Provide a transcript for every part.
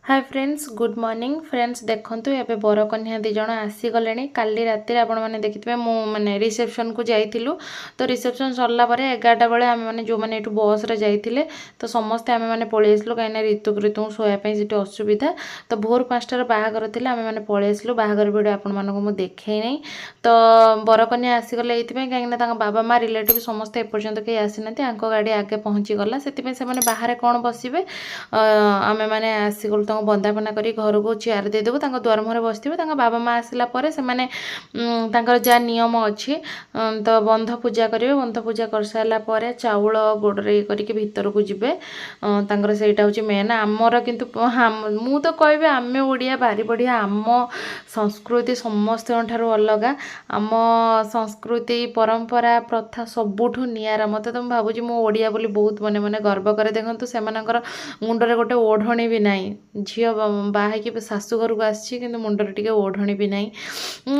hi friends good morning friends देखंतु एबे बर कन्या दी जण आसी गलेनी काली राति रे आपण माने देखितबे मु माने रिसेप्शन को जाइतिलु तो रिसेप्शन सरला परे 11टा बेले आमे माने जो माने एटु बस रे जाइतिले तो समस्त आमे माने पळि आइसलु काइना ऋतु सोया पई सिटी असुविधा तो भोर 5टा रे बाहागर थिले आमे माने पळि आइसलु बाहागर वीडियो आपण मानको मु देखै नै तो बर कन्या आसी गले एथि पई काइना तांगा बाबा मा रिलेटिव समस्त ए पर्यंत के आसी नथि आंको गाडी आगे पहुंची गला सेति पई से माने बाहरे कोन बसिबे आमे माने आसी गल बंदापना करी घर को चेयर देदेबू द्वार मुहर बसते बाबा माँ आसला जहाँ नियम अच्छी तो बंध पूजा करेंगे बंध पूजा कर सारापर चाउल गोड़े करके भीतर को जीवे सेटा हूँ मेन आमर किंतु मु तो कह आम ओडिया भारी बढ़िया आम संस्कृति समस्त अलग आम संस्कृति परंपरा प्रथा सबुठू निरा मत तो भावुँ मो ओडिया बोली बहुत मन मन गर्व करे देखो से मुंडरे गोटे ओढ़णी भी नाई झील बाहर शाशुघर को आसी मुंडर टे ओढ़णी भी ना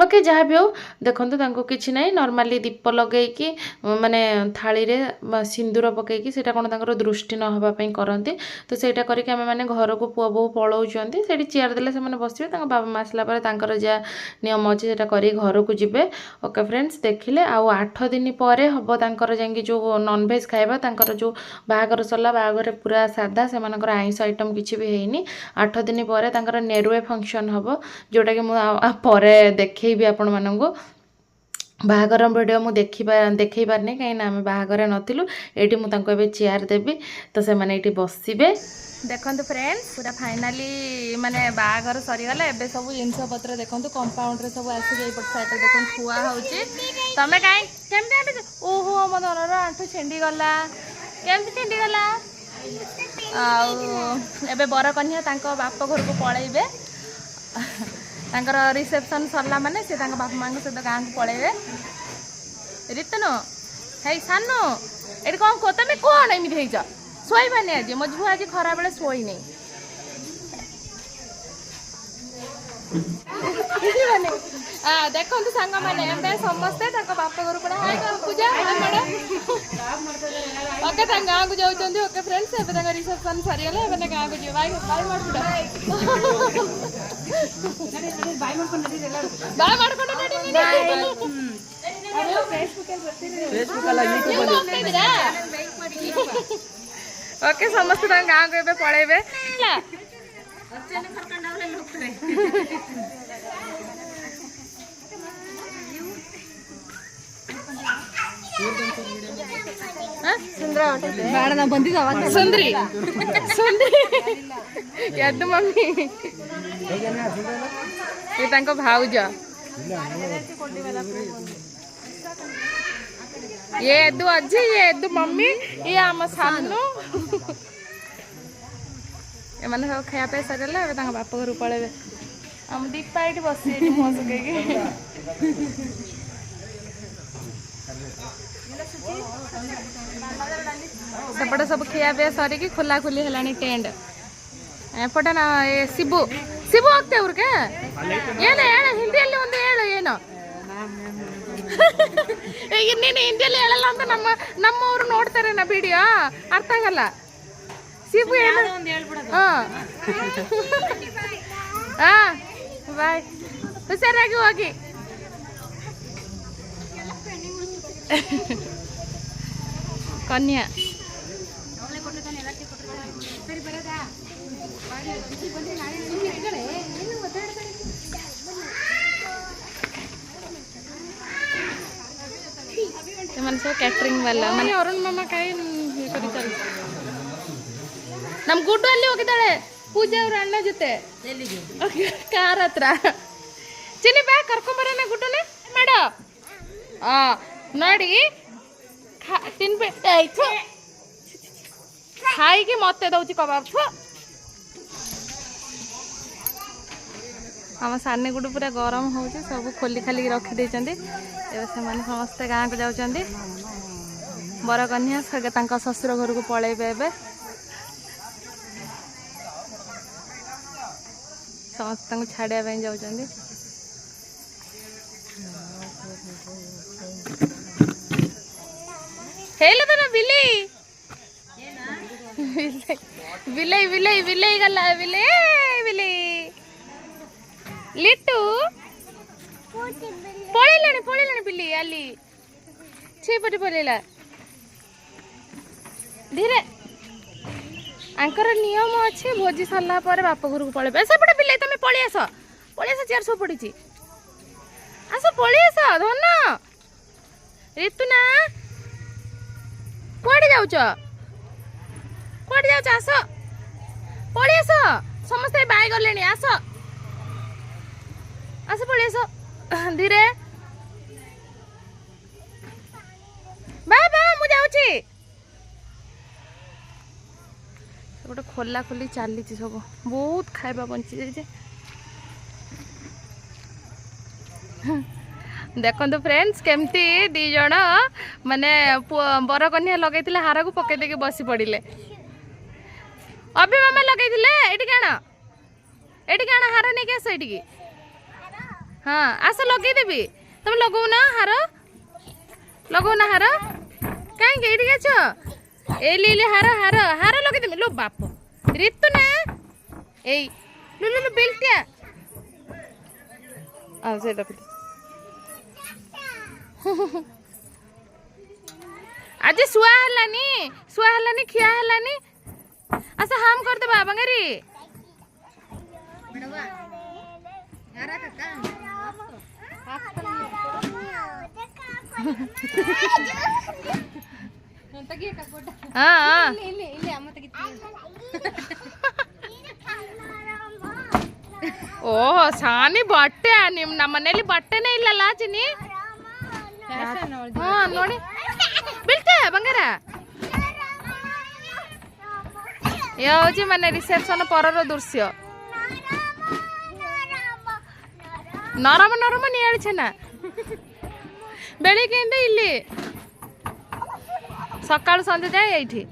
ओके जहाँ भी हो देखो कि ना नॉर्मली दीप लगे माने थाली रे सिंदूर पकईकी से कौन दृष्टि नहापी करती तो सहीटा करके आम मैंने घर को पुआ बहु पलाऊँच से चेयर देले से बसवे बाबा माँ आसला जहाँ नियम अच्छे से कर घर को जी ओके फ्रेंड्स देखिले आउ 8 दिन पर हम तर जा जो नॉनवेज खाइबा जो बाहागर सरला बाहागर पूरा सादा से आइंस आइटम किसी भी है 8 दिन पर नेरुए फंक्शन हम जोटा कि मुझे देखी आपण मानू बाहागर वीडियो मुझे देखई पारनी कहीं आम बाहागर नथिलु एठी मुझे चेयर देवी तो से माने एठी बसिबे देखो फ्रेंड्स पूरा फाइनाली माने बाहागर सरीगला एबे सब जिनस पत्र देखो कंपाउंड रे सब आसी साइड देखो खुआ होची तमे काई केमते ओहो मो धनर आंठू छेंडी गला केमते छेंडी गला आबे बर कन्या तांको बाप घर को पळेबे तांकर रिसेप्शन सरला माने से तांको बाप मांग सहित गाँ को पळेबे रितनो हे सानो एटी कोन को तमे कोन एमिति हेइछ सोइबानी आज मो झुआ आज खरा बेले सोई नै देखो सांग मैंने समस्ते बाप घर को पूजा ओके गाँव को जाऊँ ओके फ्रेंड्स एवं रिसेप्शन सरीगले गाँव को बाय ओके समस्त गाँव को पलैबे सुंदरी यदु मम्मी ये तांको भाउज ये यदु अजी ये यदु मम्मी ये आम सानू ये माने सब खाया पे सरला एबे तांको बाप घर पळेबे हम दीपा एठी बसी मुह सुकेगी सेपटे सब खिया पे सरिकी खोला खुली है टेंट एपटे ना ये शिबू शिबू होते उर्के ये ना हिंदी ये ना हिंदी ಅಂತ ನಮ್ಮವರು ನೋಡ್ತಾರೆ ನಾ ವಿಡಿಯೋ ಅರ್ಥ ಆಗಲ್ಲ ಶಿಬು ಬಾಯ್ ಹುಷಾರಾಗಿ ಹೋಗಿ कन्या सब कैटरिंग वाला माने अरुण मामा कई चल नम गुड्डू ಅಲ್ಲಿ ಹೋಗಿದ್ದಾಳೆ ಪೂಜೆ ಅವರು ಅಣ್ಣ ಜೊತೆ ಕಾರ್ ಹತ್ರ ಚಿನಿ ಬಾ ಕರ್ಕೊಂಡ್ ಬರೋಣ ಗುಡ್ಡುನೆ ಮಾಡು ನೋಡಿ ತಿನ್ಬೆ खाई मत दौर कबाब आम साने गुड़ पूरा गरम हो सब खोली खाली रखी से समस्ते गाँव को जाऊँ बर कन्या ससुर घर को पलैबे ए समस्त छाड़िया जाऊँ हेलो तो ना बिल्ली बिल्ली बिल्ली बिल्ली गला बिल्ली बिली लिट्टू पळेलानी बिली आली छेपटे पळेला धीरे आंकर नियम अच्छे भोजी सरला पर बाप घर को पळे सेपटे बिले तुम पळी आस चेयर सब पड़ी आस पळी आस धन ऋतु ना कुआडे जाउछ आस पळी आस समस्त बाय गलेनी आस पळी आस धीरे बाबा मु जाउछी गोटे खोला खोली चली सब बहुत खाଇବା बंची जाए देखो फ्रेंड्स केमती दी जण माने बरकन्या लगे हार को पकई देके बसी पड़े अभी मामा लगे ये हार नहीं आस ये हाँ आस लगेदेवी तुम लगौना हार कहीं ये अच एली हार हार हार लगेदेवी लो बाप ऋतु ना ए लुलु बिल्टिया से आज सुआ हलानी खिया हलानी अच्छा हम करते बंगारी ओह सानी बट्टे नಮ್ಮನೇಲಿ ಬಟ್ಟೆನೇ ಇಲ್ಲಲ್ಲ ಚಿನಿ ಹಾ ನೋಡಿ ಬಿಲ್ತೆ ಬಂಗಾರ ಯಾವುದು ಮನೆ ರಿಸೆಪ್ಷನ್ ಪರರ ದೃಶ್ಯ ನರಮ ನರಮ ನೀ ಹೇಳ್छನ ಬೆಳಿಗ್ಗೆಯಿಂದ ಇಲ್ಲಿ ಸಕಾಳು ಸಂಜೆ ಜಾಯ এইଠି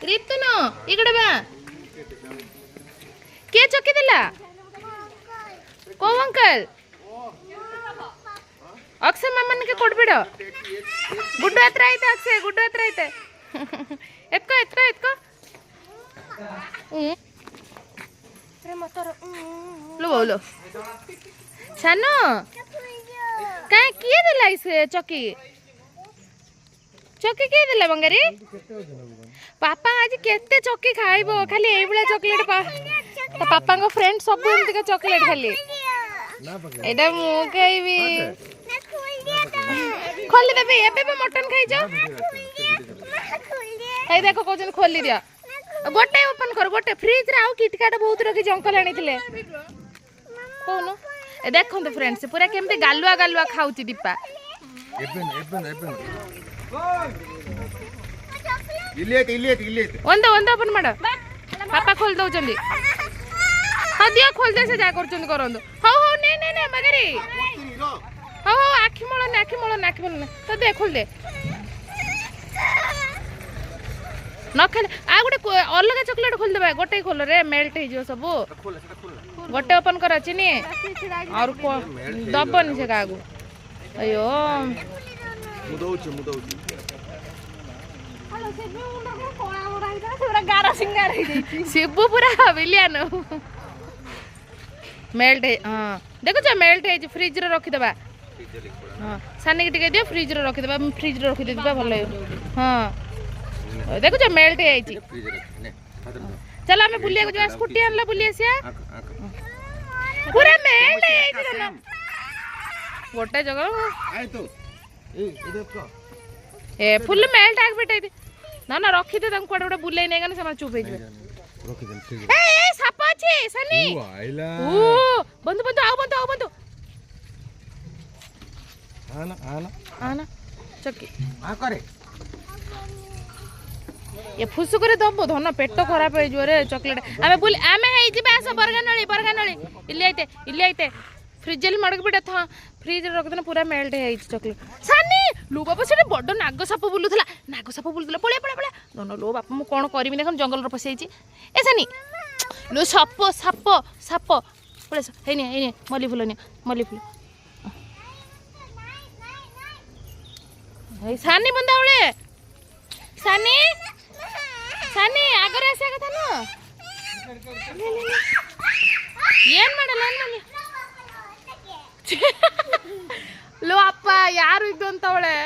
ऋतुनो इकड़े बा के चौकी दिला को अंकल अक्षय मामन के कोडबिड गुड्डू हत्र आइते अक्षय गुड्डू हत्र आइते एत्को लो बोलो छानो कहीं किए दिला इस चौकी किए दिला बंगारी पापा आज केते चौकी खाइबो खाली एई बला चॉकलेट तो पापा को फ्रेंड सब एमती का चॉकलेट खाली एटा मु खाइबी खोली देबे एबे मटन खाइजो ए देखो कोजन खोली दिया गोटे ओपन कर गोटे फ्रिज रे आउ किटकाट बहुत रखी जंकल आनीथिले कोन ए देखो तो फ्रेंड्स पूरा केमते गालुआ खाउची दीपा एबन इलेट ओंदा ओपन माड पापा खोल दउ चंदी हां दिया खोल दे से जा करचंदी करंदो हो ने मगरी हो आखी मोळन तो दे खोल दे न खेल आ गोटे अलग चॉकलेट खोल देबा गोटे खोल रे मेल्ट हे जो सब गोटे ओपन कर चिनी और दबन से कागु अयो मुदौछ शिबू पूरा विलियन मेल्ट हाँ देखो मेल्ट है फ्रिज रे रखी देबा हाँ सानी के टिके दियो फ्रिज रे रखी देबा फ्रिज रे रखी देबा भलो हाँ देखो मेल्ट है चलो हमें बुलिया को जो स्कूटी आनला बुलिया से पूरा मेल्ट है गोटे जगह आय तो ए फुल मेल्ट आग बेटा ना रखी दे कोडे गोटे बुलाई नहीं गने चुप हो साप अच्छे सनी बंधु आना चक्की ये फुसु करे दबो धन पेट खराब हो जोरे चॉकलेट आमे बुल आमे हे जिबा आस बरगानळी इल्ली आइते फ्रिज ले मडक बिटा था फ्रिज रे रख देना पूरा मेल्ट हे चॉकलेट सानी लो बाबा से बड़ नाग साप बुलुथला पळे दोन लो बापा मु कोन करबी देखन जंगल रे पसि ए सानी लो साप ಪಳಸ ಏನೇ ಏನೇ ಮಲ್ಲಿ ಫುಲ್ ಮಲ್ಲಿ ಫುಲ್ ಸಾನಿ ಬಂದ ಅವಳೆ ಸಾನಿ ಸಾನಿ ಆಗರೆ ಆಗತಾನು ಏನ್ ಮಾಡಲ್ಲ ಲೋ ಅಪ್ಪ ಯಾರು ಇದ್ದು ಅಂತವಳೆ